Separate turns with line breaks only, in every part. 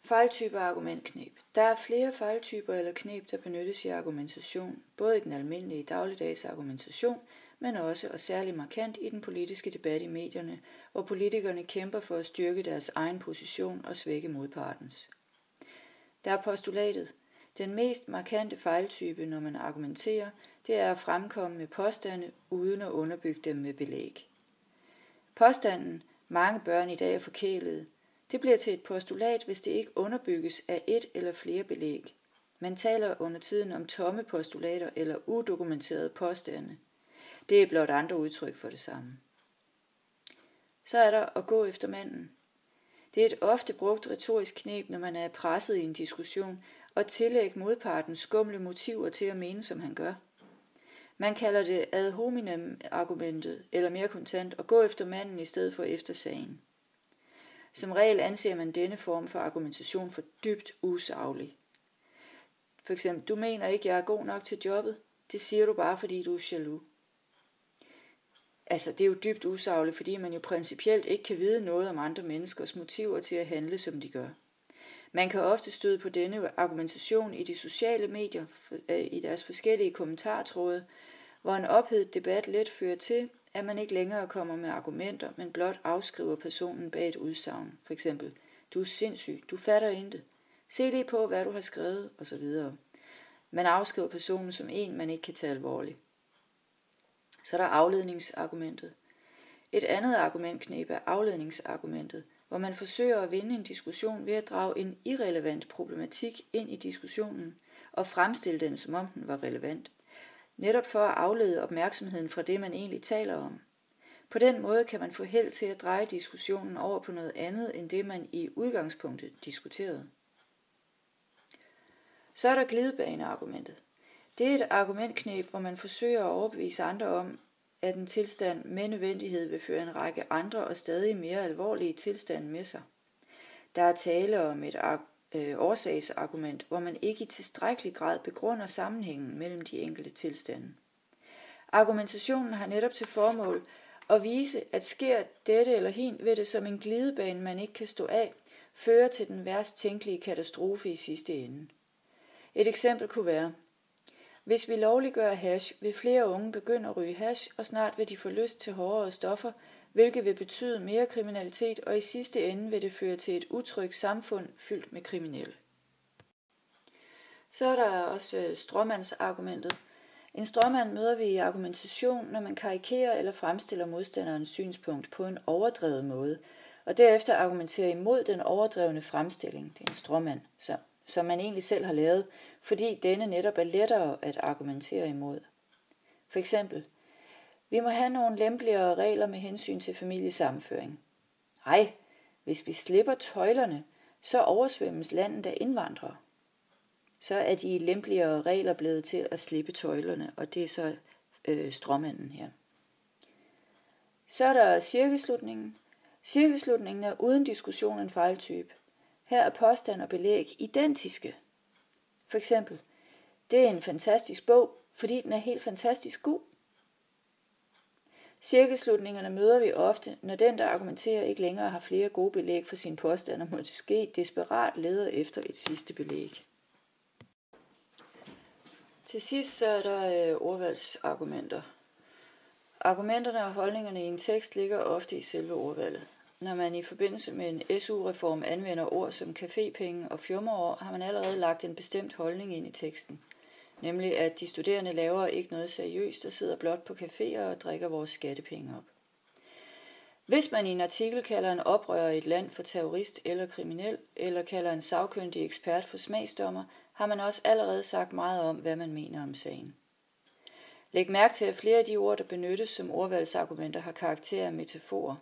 Fejltyper og argumentkneb. Der er flere fejltyper eller kneb, der benyttes i argumentation, både i den almindelige dagligdags argumentation, men også og særligt markant i den politiske debat i medierne, hvor politikerne kæmper for at styrke deres egen position og svække modpartens. Der er postulatet. Den mest markante fejltype, når man argumenterer, det er at fremkomme med påstande uden at underbygge dem med belæg. Påstanden, mange børn i dag er forkælede, det bliver til et postulat, hvis det ikke underbygges af et eller flere belæg. Man taler under tiden om tomme postulater eller udokumenterede påstande. Det er blot andre udtryk for det samme. Så er der at gå efter manden. Det er et ofte brugt retorisk kneb, når man er presset i en diskussion, og tillægge modparten skumle motiver til at mene, som han gør. Man kalder det ad hominem-argumentet, eller mere kontant, at gå efter manden i stedet for efter sagen. Som regel anser man denne form for argumentation for dybt usaglig. For eksempel, du mener ikke, jeg er god nok til jobbet. Det siger du bare, fordi du er jaloux. Altså, det er jo dybt usagligt, fordi man jo principielt ikke kan vide noget om andre menneskers motiver til at handle, som de gør. Man kan ofte støde på denne argumentation i de sociale medier, i deres forskellige kommentartråde, hvor en ophedet debat let fører til, at man ikke længere kommer med argumenter, men blot afskriver personen bag et udsagn. For eksempel, du er sindssyg, du fatter intet. Se lige på, hvad du har skrevet, osv. Man afskriver personen som en, man ikke kan tage alvorligt. Så er der afledningsargumentet. Et andet argumentkneb er afledningsargumentet, hvor man forsøger at vinde en diskussion ved at drage en irrelevant problematik ind i diskussionen og fremstille den, som om den var relevant. Netop for at aflede opmærksomheden fra det, man egentlig taler om. På den måde kan man få held til at dreje diskussionen over på noget andet, end det man i udgangspunktet diskuterede. Så er der glidebaneargumentet. Det er et argumentkneb, hvor man forsøger at overbevise andre om, at en tilstand med nødvendighed vil føre en række andre og stadig mere alvorlige tilstande med sig. Der er tale om et årsagsargument, hvor man ikke i tilstrækkelig grad begrunder sammenhængen mellem de enkelte tilstande. Argumentationen har netop til formål at vise, at sker dette eller hin, vil det som en glidebane, man ikke kan stå af, føre til den værst tænkelige katastrofe i sidste ende. Et eksempel kunne være: hvis vi lovliggør hash, vil flere unge begynde at ryge hash, og snart vil de få lyst til hårdere stoffer, hvilket vil betyde mere kriminalitet, og i sidste ende vil det føre til et utrygt samfund fyldt med kriminelle. Så er der også stråmandsargumentet. En stråmand møder vi i argumentation, når man karikerer eller fremstiller modstanderens synspunkt på en overdrevet måde, og derefter argumenterer imod den overdrevne fremstilling. Det er en stråmand, som man egentlig selv har lavet, fordi denne netop er lettere at argumentere imod. For eksempel, vi må have nogle lempeligere regler med hensyn til familiesammenføring. Nej, hvis vi slipper tøjlerne, så oversvømmes landet af indvandrere. Så er de lempeligere regler blevet til at slippe tøjlerne, og det er så stråmanden her. Så er der cirkelslutningen. Cirkelslutningen er uden diskussion en fejltype. Her er påstand og belæg identiske. For eksempel, det er en fantastisk bog, fordi den er helt fantastisk god. Cirkelslutningerne møder vi ofte, når den, der argumenterer, ikke længere har flere gode belæg for sin påstand og måske desperat leder efter et sidste belæg. Til sidst så er der ordvalgsargumenter. Argumenterne og holdningerne i en tekst ligger ofte i selve ordvalget. Når man i forbindelse med en SU-reform anvender ord som cafépenge og fjumreår, har man allerede lagt en bestemt holdning ind i teksten. Nemlig at de studerende laver ikke noget seriøst og sidder blot på caféer og drikker vores skattepenge op. Hvis man i en artikel kalder en oprører i et land for terrorist eller kriminel, eller kalder en sagkyndig ekspert for smagsdommer, har man også allerede sagt meget om, hvad man mener om sagen. Læg mærke til, at flere af de ord, der benyttes som ordvalgsargumenter, har karakter af metaforer.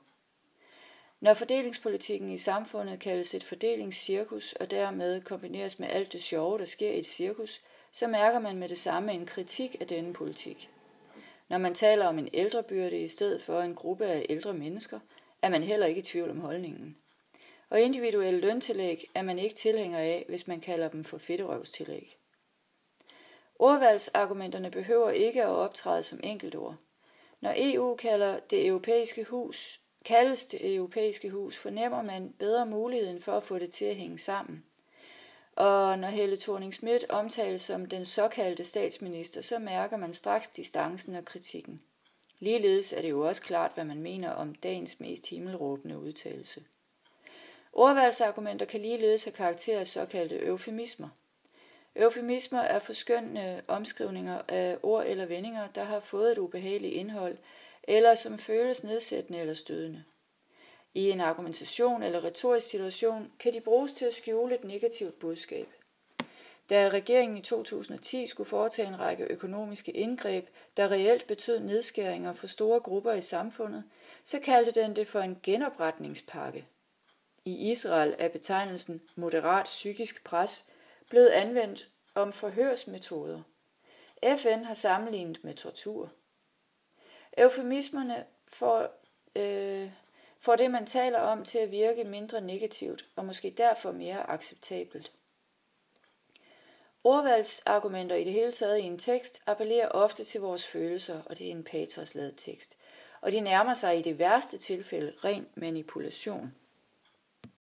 Når fordelingspolitikken i samfundet kaldes et fordelingscirkus og dermed kombineres med alt det sjove, der sker i et cirkus, så mærker man med det samme en kritik af denne politik. Når man taler om en ældrebyrde i stedet for en gruppe af ældre mennesker, er man heller ikke i tvivl om holdningen. Og individuelle løntillæg er man ikke tilhænger af, hvis man kalder dem for fedterøvstillæg. Ordvalgsargumenterne behøver ikke at optræde som enkeltord. Når EU kaldes det europæiske hus, fornemmer man bedre muligheden for at få det til at hænge sammen. Og når Helle Thorning-Schmidt omtales som den såkaldte statsminister, så mærker man straks distancen og kritikken. Ligeledes er det jo også klart, hvad man mener om dagens mest himmelråbende udtalelse. Ordvalgsargumenter kan ligeledes have karakter af såkaldte eufemismer. Eufemismer er forskønnende omskrivninger af ord eller vendinger, der har fået et ubehageligt indhold, eller som føles nedsættende eller stødende. I en argumentation eller retorisk situation kan de bruges til at skjule et negativt budskab. Da regeringen i 2010 skulle foretage en række økonomiske indgreb, der reelt betød nedskæringer for store grupper i samfundet, så kaldte den det for en genopretningspakke. I Israel er betegnelsen moderat psykisk pres blevet anvendt om forhørsmetoder. FN har sammenlignet med tortur. Eufemismerne får det, man taler om, til at virke mindre negativt og måske derfor mere acceptabelt. Ordvalgsargumenter i det hele taget i en tekst appellerer ofte til vores følelser, og det er en patosladet tekst. Og de nærmer sig i det værste tilfælde ren manipulation.